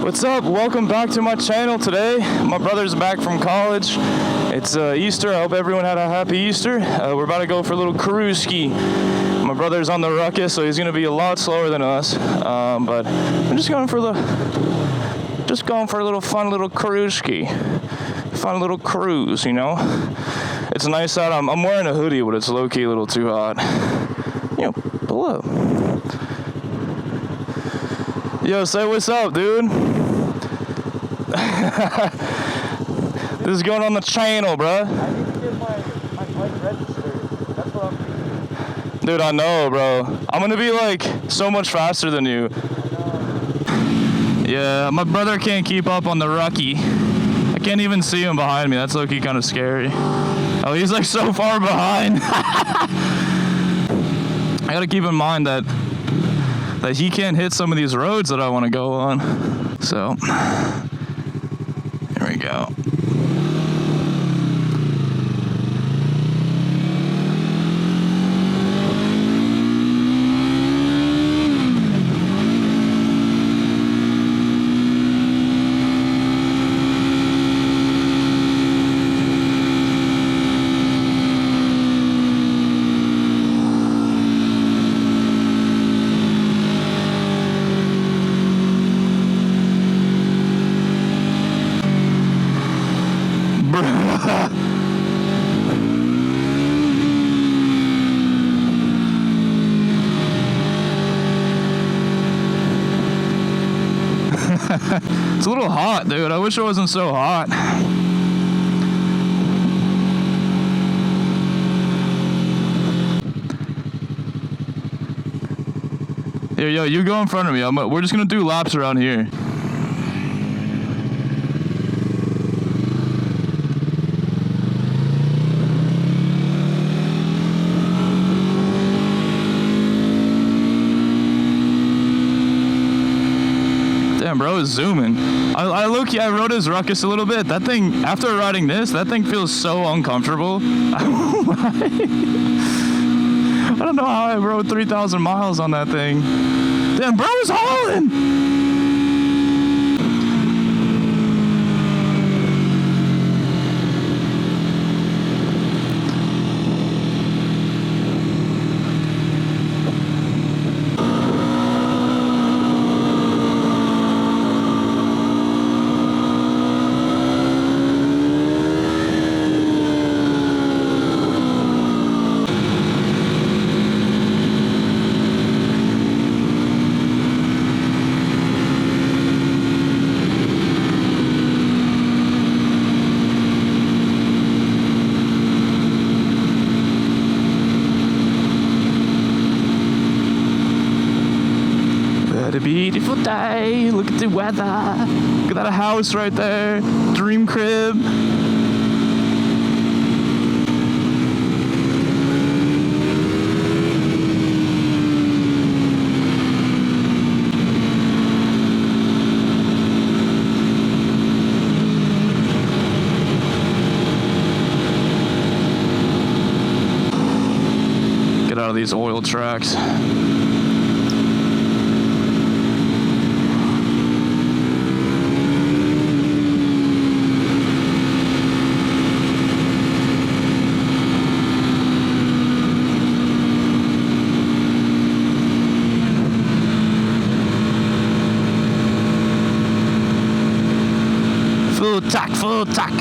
What's up? Welcome back to my channel today. My brother's back from college. It's Easter. I hope everyone had a happy Easter. We're about to go for a little cruise ski. My brother's on the Ruckus, so he's going to be a lot slower than us. But I'm just going for a little fun little cruise ski. Fun little cruise, you know. It's nice out. I'm wearing a hoodie, but it's low-key a little too hot. You know, pull up. Yo, say what's up, dude. This is going on the channel, bruh. I need to get my bike registered. That's what I'm thinking. Dude, I know, bro. I'm gonna be like so much faster than you. Yeah, my brother can't keep up on the Rucky. I can't even see him behind me. That's low-key kind of scary. Oh, he's like so far behind. I gotta keep in mind that he can't hit some of these roads that I want to go on. So, here we go. It's a little hot, dude. I wish it wasn't so hot. Here, yo, you go in front of me. We're just gonna do laps around here. Damn, bro is zooming. I rode his Ruckus a little bit. That thing, after riding this, that thing feels so uncomfortable. I don't know how I rode 3,000 miles on that thing. Damn, bro is hauling. A beautiful day, look at the weather, look at that house right there, dream crib. Get out of these oil tracks. Full tack.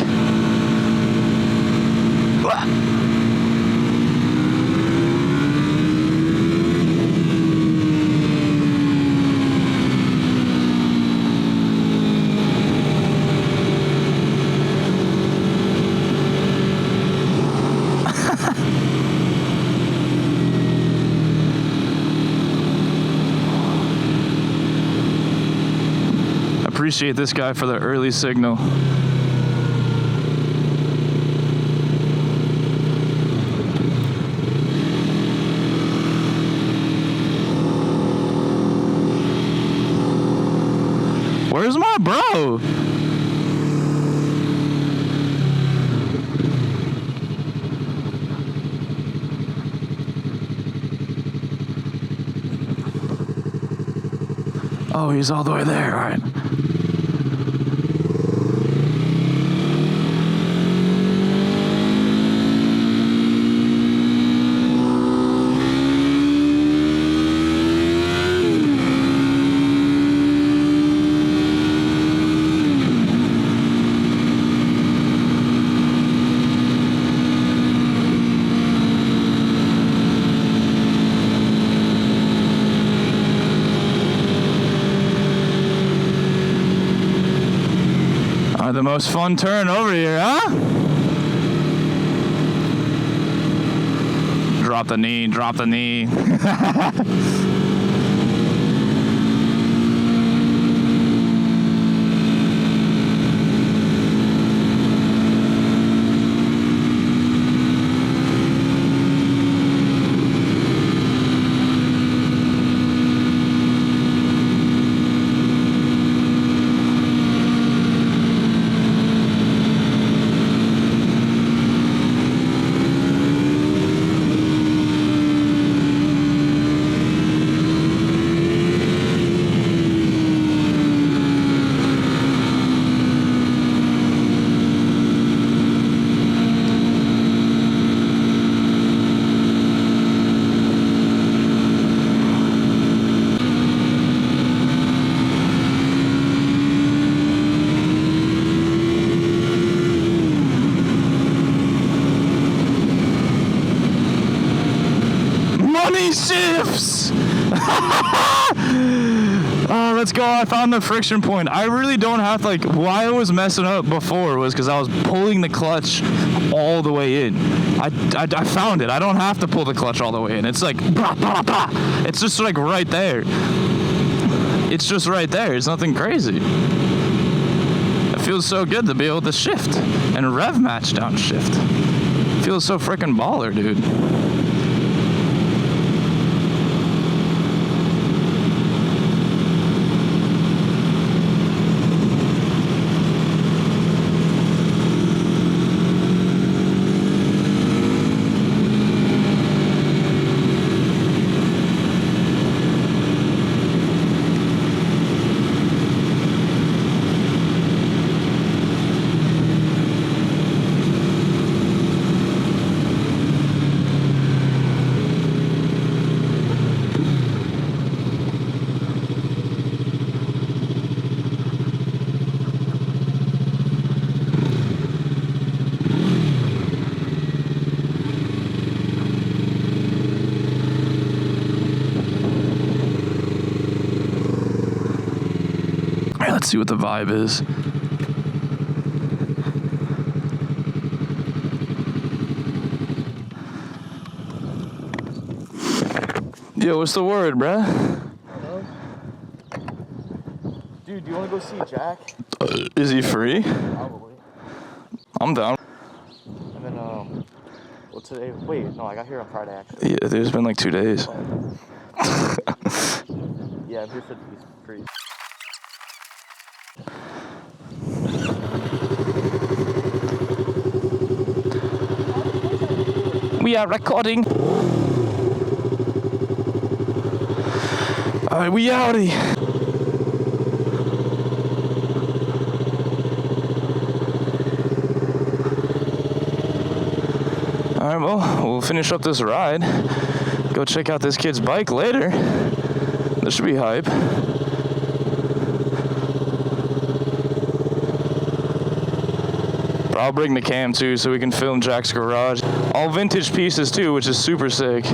Appreciate this guy for the early signal. Where's my bro? Oh, he's all the way there. All right. Probably the most fun turn over here, huh? Drop the knee, drop the knee. Shifts. Oh, let's go. I found the friction point. I really don't have to, like, why I was messing up before was because I was pulling the clutch all the way in. I found it. I don't have to pull the clutch all the way in. It's like blah, blah, blah. It's just like right there. It's just right there. It's nothing crazy. It feels so good to be able to shift and rev match downshift. It feels so freaking baller, dude. Let's see what the vibe is. Yo, what's the word, bruh? Hello? Dude, do you want to go see Jack? Is he free? Probably. I'm down. And then, well, today, wait, no, I got here on Friday, actually. Yeah, there's been like 2 days. Yeah, I'm here for these free. We are recording. Alright, we outie. Alright, well, we'll finish up this ride. Go check out this kid's bike later. This should be hype. But I'll bring the cam too so we can film Jack's garage. All vintage pieces too, which is super sick.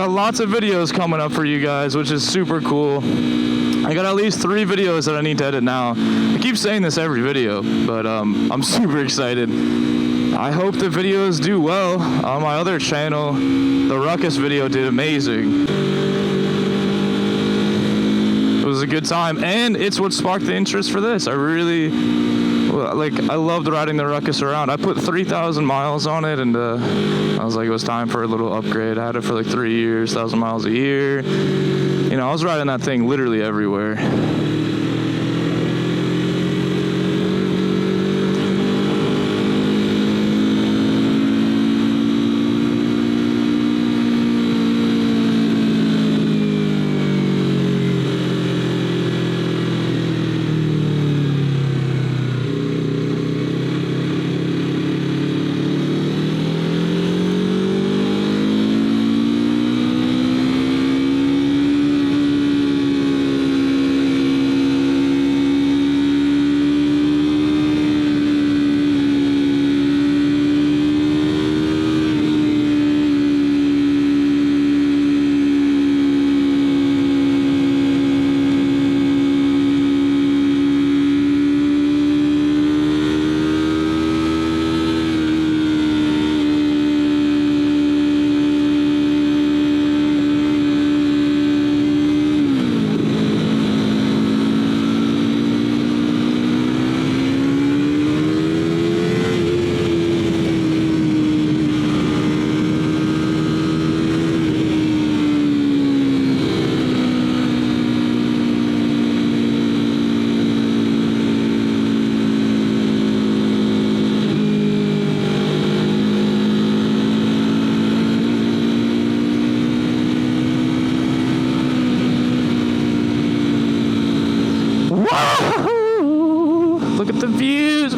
Lots of videos coming up for you guys, which is super cool. I got at least 3 videos that I need to edit now. I keep saying this every video, but I'm super excited. I hope the videos do well. On my other channel, the Ruckus video did amazing. It was a good time, and it's what sparked the interest for this. I loved riding the Ruckus around. I put 3,000 miles on it, and I was like, it was time for a little upgrade. I had it for like 3 years, 1,000 miles a year. You know, I was riding that thing literally everywhere.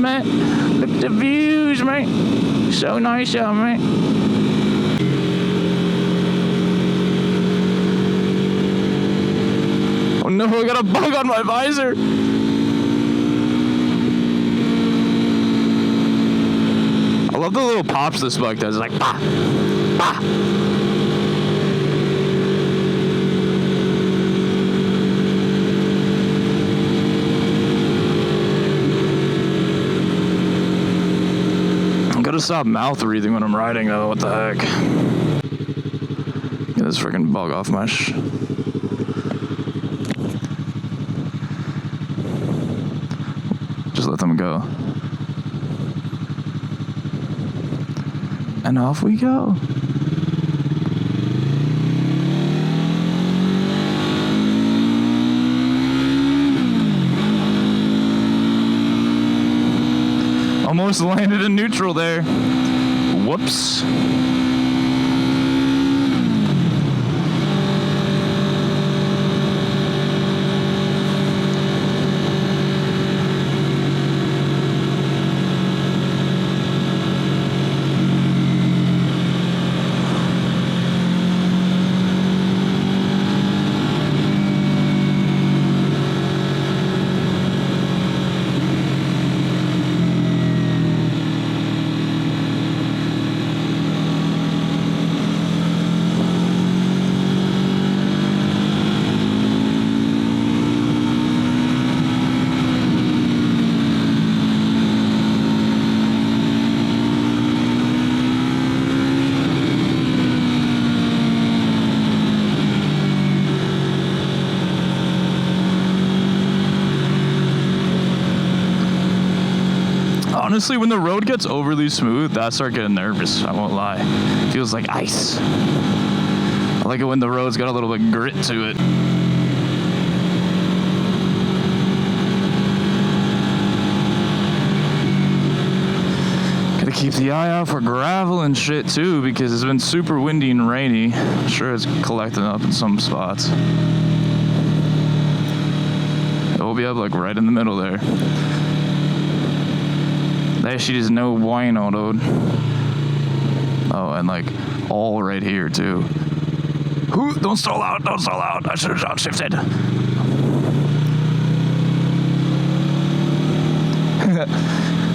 man. Look at the views, man. So nice out, man. Oh no, I got a bug on my visor. I love the little pops this bug does. It's like, bah, bah. I gotta stop mouth breathing when I'm riding though, what the heck. Get this freaking bug off my Just let them go. And off we go. Almost landed in neutral there. Whoops. Honestly, when the road gets overly smooth, I start getting nervous, I won't lie. It feels like ice. I like it when the road's got a little bit of grit to it. Gotta keep the eye out for gravel and shit too, because it's been super windy and rainy. I'm sure it's collecting up in some spots. It will be up like right in the middle there. There she is, no bueno, dude. Oh, and like all right here too. Ooh, don't stall out, don't stall out. I should have downshifted.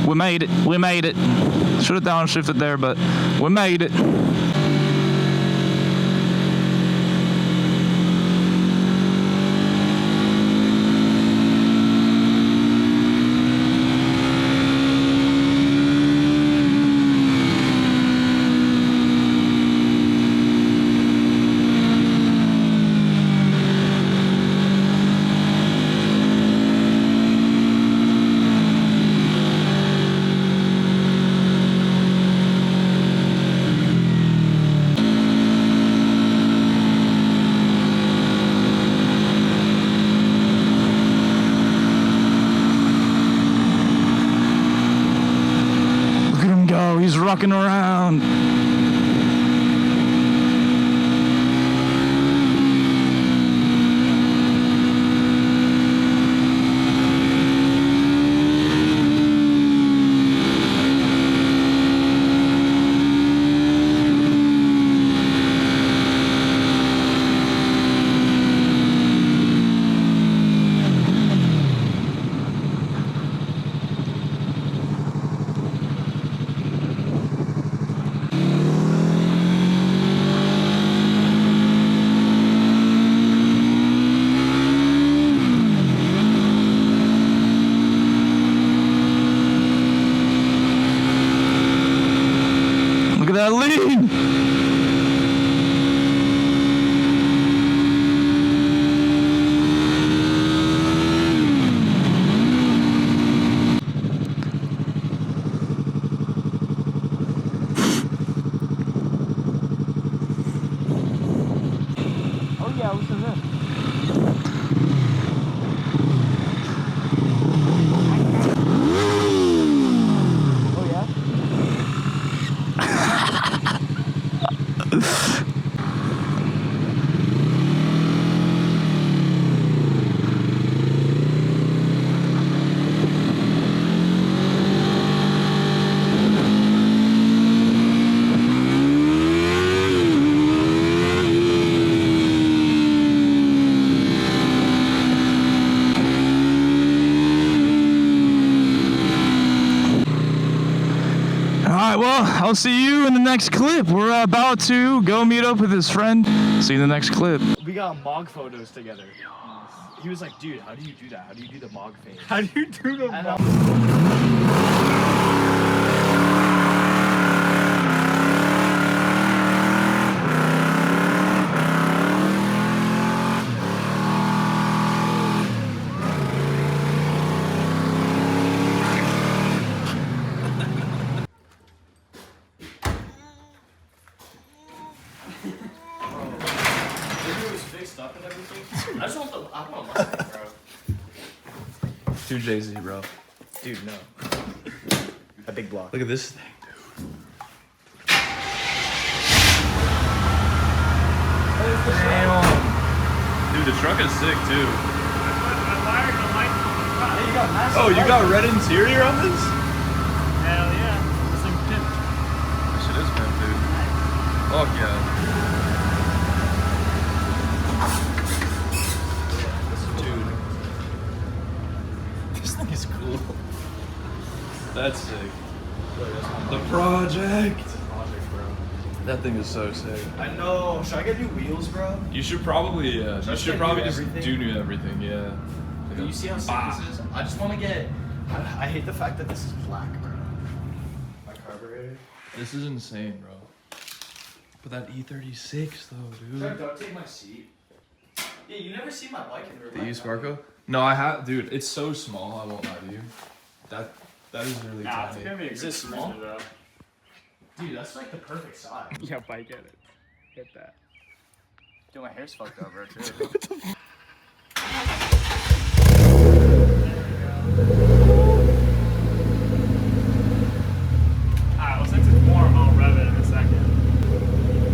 We made it, we made it. Should have downshifted there, but we made it. He's rocking around. That lean. Oh yeah, listen to this. Oh yeah? I'll see you in the next clip. We're about to go meet up with his friend. See you in the next clip. We got mog photos together. He was like, dude, how do you do that? How do you do the mog face? How do you do the mog? I just want the, I want Mustang, bro. Too Jay-Z, bro. Dude, no. A big block. Look at this thing, dude. Damn. Dude, the truck is sick, too. Oh, you got red interior on this? Hell yeah. This thing's pimped. This shit is pimp, dude. Fuck yeah. This thing is cool. That's sick. The project. That thing is so sick. I know. Should I get new wheels, bro? You should probably, yeah. Should I You just should get probably new just everything? do new everything, yeah. You see how sick this is? I just want to get. I hate the fact that this is black, bro. My carburetor. This is insane, bro. But that E36 though, dude. Should I duct tape my seat? Yeah, you never see my bike in real The life, E-Sparko? No, I have, dude. It's so small. I won't lie to you. That is really Nah, it's tiny. gonna be a Is good it small? cruiser, though. Dude, that's like the perfect size. Yeah, bike at it. Hit that. Dude, my hair's fucked up, bro, too. Alright, well, since it's warm, I'll rev it in a second.